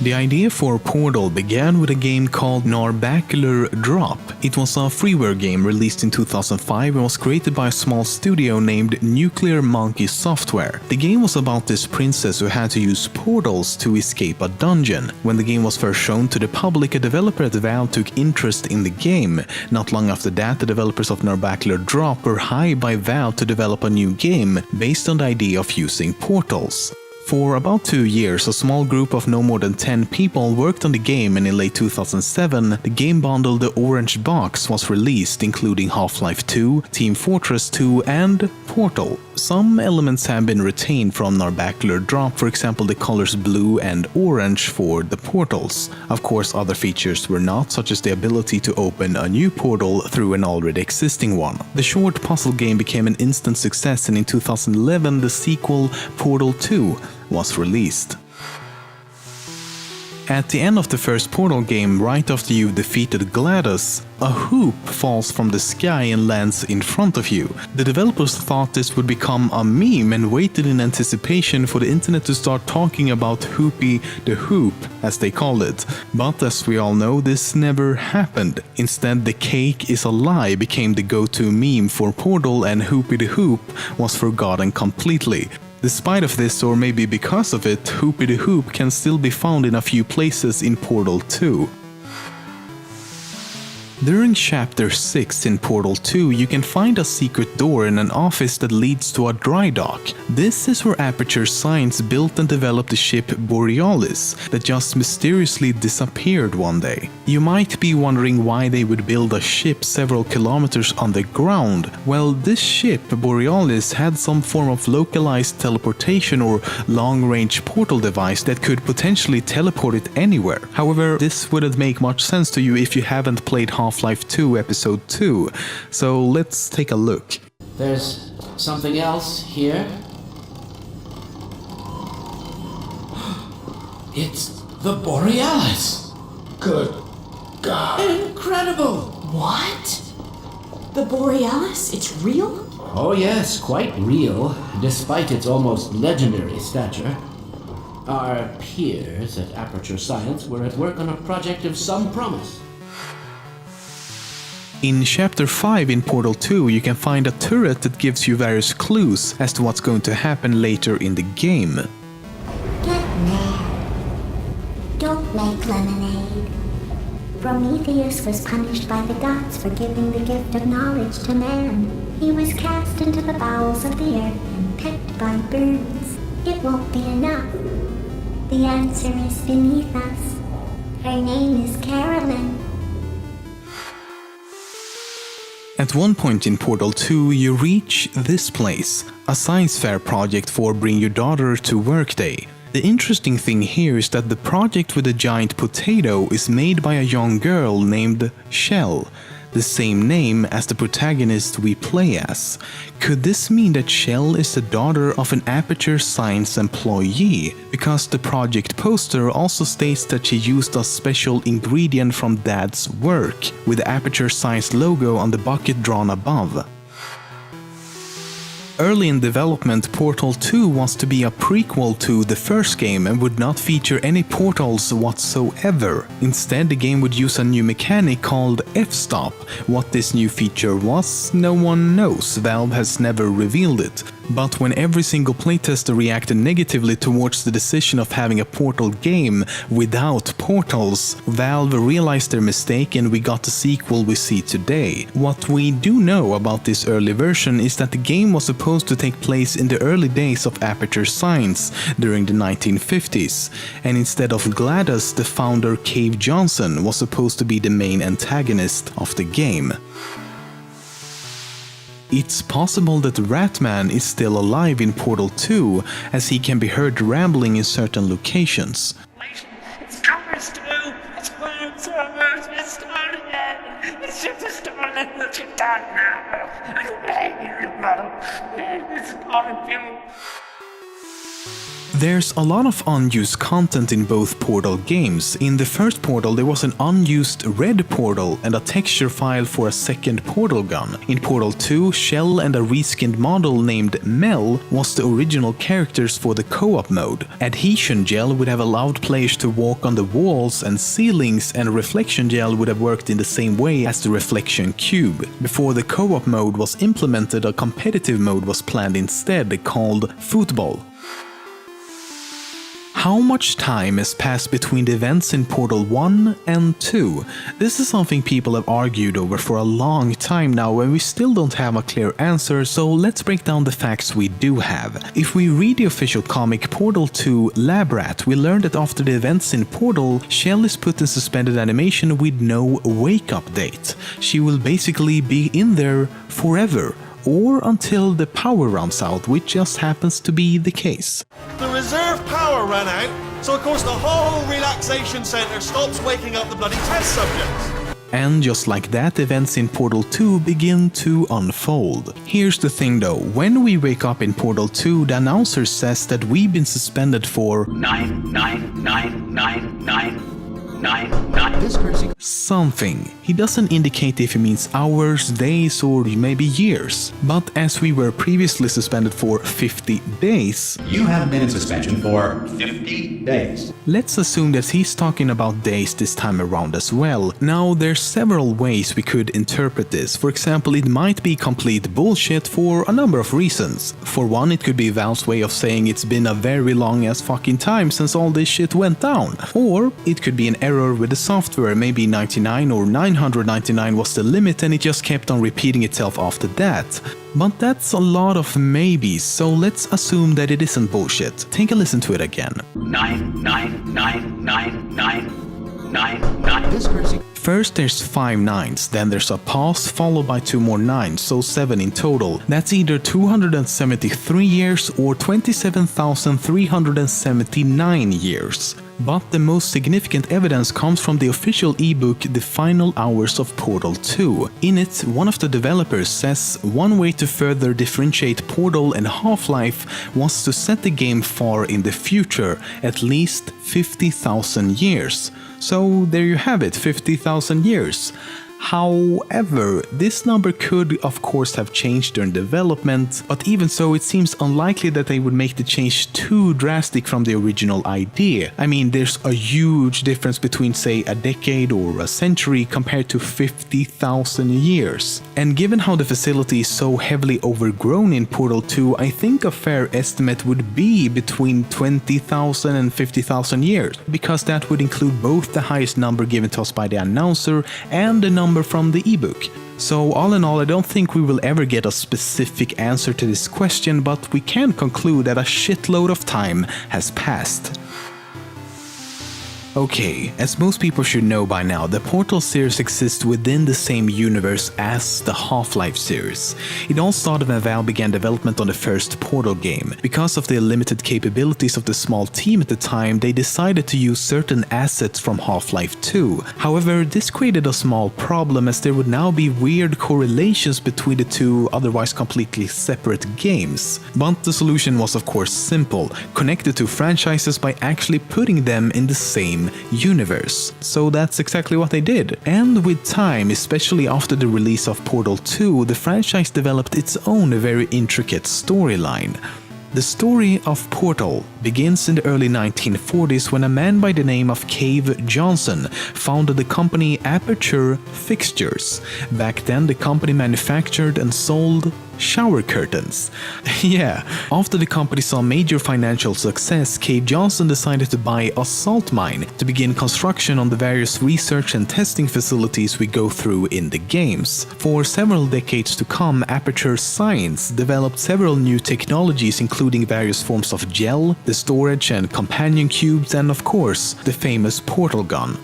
The idea for Portal began with a game called Narbacular Drop. It was a freeware game released in 2005 and was created by a small studio named Nuclear Monkey Software. The game was about this princess who had to use portals to escape a dungeon. When the game was first shown to the public, a developer at Valve took interest in the game. Not long after that, the developers of Narbacular Drop were hired by Valve to develop a new game based on the idea of using portals. For about 2 years, a small group of no more than 10 people worked on the game, and in late 2007, the game bundle The Orange Box was released, including Half-Life 2, Team Fortress 2, and Portal. Some elements have been retained from Narbacular Drop, for example the colors blue and orange for the portals. Of course, other features were not, such as the ability to open a new portal through an already existing one. The short puzzle game became an instant success, and in 2011 the sequel Portal 2 was released. At the end of the first Portal game, right after you've defeated GLaDOS, a hoop falls from the sky and lands in front of you. The developers thought this would become a meme and waited in anticipation for the internet to start talking about Hoopy the Hoop, as they called it. But as we all know, this never happened. Instead, the cake is a lie became the go-to meme for Portal, and Hoopy the Hoop was forgotten completely. Despite of this, or maybe because of it, Hoopy the Hoop can still be found in a few places in Portal 2. During Chapter 6 in Portal 2, you can find a secret door in an office that leads to a dry dock. This is where Aperture Science built and developed the ship Borealis that just mysteriously disappeared one day. You might be wondering why they would build a ship several kilometers underground. Well, this ship, Borealis, had some form of localized teleportation or long-range portal device that could potentially teleport it anywhere. However, this wouldn't make much sense to you if you haven't played Half-Life 2 Episode 2, so let's take a look. There's something else here. It's the Borealis! Good God. Incredible! What? The Borealis? It's real? Oh yes, quite real, despite its almost legendary stature. Our peers at Aperture Science were at work on a project of some promise. In Chapter 5 in Portal 2, you can find a turret that gives you various clues as to what's going to happen later in the game. Get mad. Don't make lemonade. Prometheus was punished by the gods for giving the gift of knowledge to man. He was cast into the bowels of the earth and pecked by birds. It won't be enough. The answer is beneath us. Her name is Carolyn. At one point in Portal 2, you reach this place, a science fair project for Bring Your Daughter to Work Day. The interesting thing here is that the project with the giant potato is made by a young girl named Shell, the same name as the protagonist we play as. Could this mean that Shell is the daughter of an Aperture Science employee? Because the project poster also states that she used a special ingredient from Dad's work, with the Aperture Science logo on the bucket drawn above. Early in development, Portal 2 was to be a prequel to the first game and would not feature any portals whatsoever. Instead, the game would use a new mechanic called F-Stop. What this new feature was, no one knows. Valve has never revealed it. But when every single playtester reacted negatively towards the decision of having a Portal game without portals, Valve realized their mistake and we got the sequel we see today. What we do know about this early version is that the game was supposed to take place in the early days of Aperture Science during the 1950s, and instead of GLaDOS, the founder Cave Johnson was supposed to be the main antagonist of the game. It's possible that Ratman is still alive in Portal 2, as he can be heard rambling in certain locations. It's covers too! It's words, it's started! It's just a started, it's done now! It's all of you! There's a lot of unused content in both Portal games. In the first Portal there was an unused red portal and a texture file for a second portal gun. In Portal 2, Shell and a reskinned model named Mel was the original characters for the co-op mode. Adhesion gel would have allowed players to walk on the walls and ceilings, and reflection gel would have worked in the same way as the reflection cube. Before the co-op mode was implemented, a competitive mode was planned instead, called Football. How much time has passed between the events in Portal 1 and 2? This is something people have argued over for a long time now, and we still don't have a clear answer, so let's break down the facts we do have. If we read the official comic Portal 2 Lab Rat, we learn that after the events in Portal, Shell is put in suspended animation with no wake-up date. She will basically be in there forever, or until the power runs out, which just happens to be the case. The reserve power ran out, so of course the whole relaxation center stops waking up the bloody test subjects. And just like that, events in Portal 2 begin to unfold. Here's the thing though, when we wake up in Portal 2, the announcer says that we've been suspended for 9. This crazy Something. He doesn't indicate if he means hours, days, or maybe years. But as we were previously suspended for 50 days, You have been in suspension for 50 days. let's assume that he's talking about days this time around as well. Now, there's several ways we could interpret this. For example, it might be complete bullshit for a number of reasons. For one, it could be Valve's way of saying it's been a very long ass fucking time since all this shit went down. Or it could be an error with the software, maybe 99 or 999 was the limit and it just kept on repeating itself after that. But that's a lot of maybes, so let's assume that it isn't bullshit. Take a listen to it again. 9. This crazy First there's 5 nines, then there's a pause followed by 2 more 9s, so 7 in total. That's either 273 years or 27,379 years. But the most significant evidence comes from the official ebook The Final Hours of Portal 2. In it, one of the developers says one way to further differentiate Portal and Half-Life was to set the game far in the future, at least 50,000 years. So there you have it, 50,000 years. However, this number could of course have changed during development, but even so it seems unlikely that they would make the change too drastic from the original idea. I mean, there's a huge difference between say a decade or a century compared to 50,000 years. And given how the facility is so heavily overgrown in Portal 2, I think a fair estimate would be between 20,000 and 50,000 years, because that would include both the highest number given to us by the announcer and the number from the ebook. So all in all, I don't think we will ever get a specific answer to this question, but we can conclude that a shitload of time has passed. Okay, as most people should know by now, the Portal series exists within the same universe as the Half-Life series. It all started when Valve began development on the first Portal game. Because of the limited capabilities of the small team at the time, they decided to use certain assets from Half-Life 2. However, this created a small problem as there would now be weird correlations between the two otherwise completely separate games. But the solution was of course simple: connect the two franchises by actually putting them in the same universe. So that's exactly what they did. And with time, especially after the release of Portal 2, the franchise developed its own very intricate storyline. The story of Portal begins in the early 1940s when a man by the name of Cave Johnson founded the company Aperture Fixtures. Back then, the company manufactured and sold shower curtains. Yeah, after the company saw major financial success, Cave Johnson decided to buy a salt mine to begin construction on the various research and testing facilities we go through in the games. For several decades to come, Aperture Science developed several new technologies, including various forms of gel, the storage and companion cubes, and of course, the famous portal gun.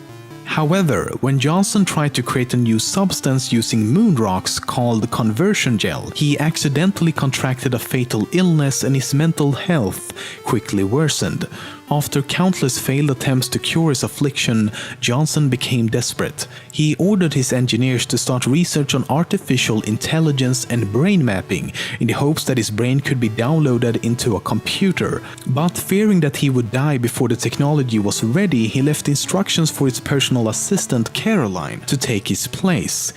However, when Johnson tried to create a new substance using moon rocks called conversion gel, he accidentally contracted a fatal illness and his mental health quickly worsened. After countless failed attempts to cure his affliction, Johnson became desperate. He ordered his engineers to start research on artificial intelligence and brain mapping in the hopes that his brain could be downloaded into a computer. But fearing that he would die before the technology was ready, he left instructions for his personal assistant Caroline to take his place.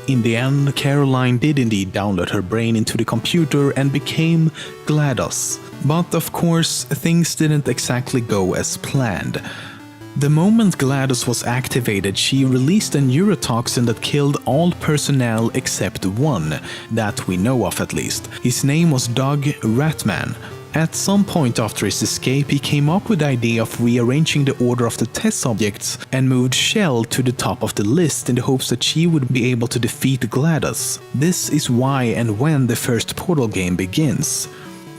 In the end, Caroline did indeed download her brain into the computer and became GLaDOS. But of course, things didn't exactly go as planned. The moment GLaDOS was activated, she released a neurotoxin that killed all personnel except one, that we know of at least. His name was Doug Ratman. At some point after his escape, he came up with the idea of rearranging the order of the test subjects and moved Shell to the top of the list in the hopes that she would be able to defeat GLaDOS. This is why and when the first Portal game begins.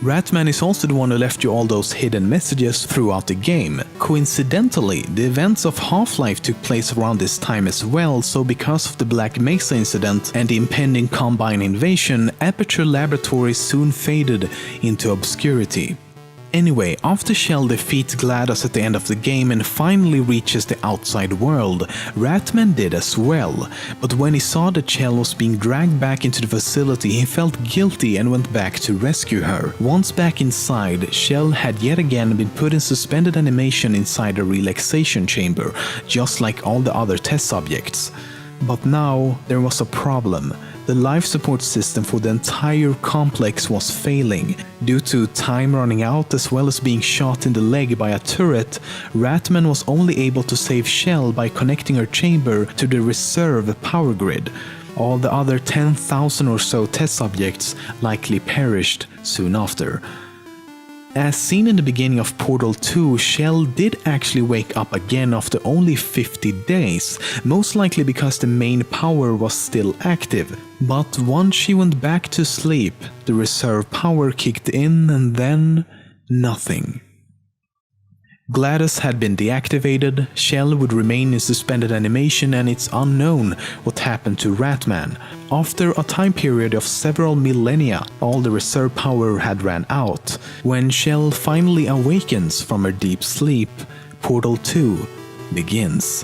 Ratman is also the one who left you all those hidden messages throughout the game. Coincidentally, the events of Half-Life took place around this time as well, so because of the Black Mesa incident and the impending Combine invasion, Aperture Laboratories soon faded into obscurity. Anyway, after Shell defeats GLaDOS at the end of the game and finally reaches the outside world, Ratman did as well. But when he saw that Shell was being dragged back into the facility, he felt guilty and went back to rescue her. Once back inside, Shell had yet again been put in suspended animation inside a relaxation chamber, just like all the other test subjects. But now there was a problem. The life support system for the entire complex was failing. Due to time running out as well as being shot in the leg by a turret, Ratman was only able to save Shell by connecting her chamber to the reserve power grid. All the other 10,000 or so test subjects likely perished soon after. As seen in the beginning of Portal 2, Shell did actually wake up again after only 50 days, most likely because the main power was still active. But once she went back to sleep, the reserve power kicked in and then nothing. GLaDOS had been deactivated, Shell would remain in suspended animation, and it's unknown what happened to Ratman. After a time period of several millennia, all the reserve power had ran out. When Shell finally awakens from her deep sleep, Portal 2 begins.